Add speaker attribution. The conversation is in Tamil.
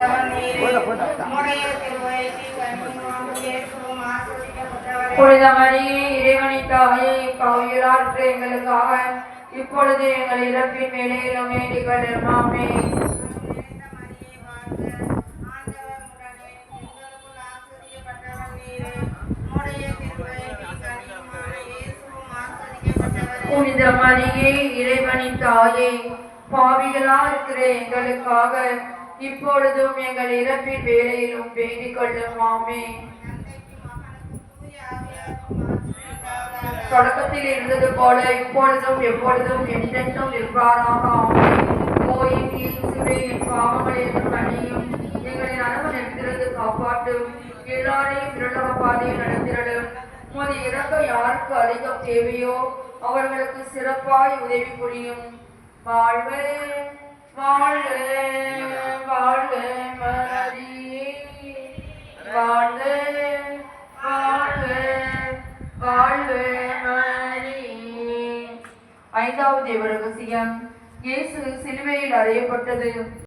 Speaker 1: புனித மரியே, இறைவனின் தாயே, பாவிகளாகிய எங்களுக்காக இப்பொழுது எங்கள் இறப்பின் வேளையிலும் வேண்டிக் கொள்ளும். ஆமென். புனித மரியே, இறைவனின் தாயே, பாவிகளாகிற எங்களுக்காக இப்பொழுதும் எங்கள் இறப்பின் வேளையிலும் வேண்டிக் கொள்ளும். ஆமென். தொடக்கத்தில் இருந்தது போல இப்பொழுதும் எப்பொழுதும் என்றென்றும் இருப்பாராக. ஆமென். ஓயின் இயேசுவே, என் பாவங்களிலிருந்து மன்னியும், எங்களின் அளவு நிறுத்திறது காப்பாற்றும், எல்லாரையும் திருடக பாதையில் நடத்திரலும். உமது இறக்கம் யாருக்கு அதிகம் தேவையோ அவர்களுக்கு சிறப்பாய் உதவி புரியும். வாழ்க வாழ்க வாழ்க மரியே, வாழ்க வாழ்க வாழ்க மரியே. ஐந்தாவது ரகசியம், இயேசு சிலுவையில் அறையப்பட்டது.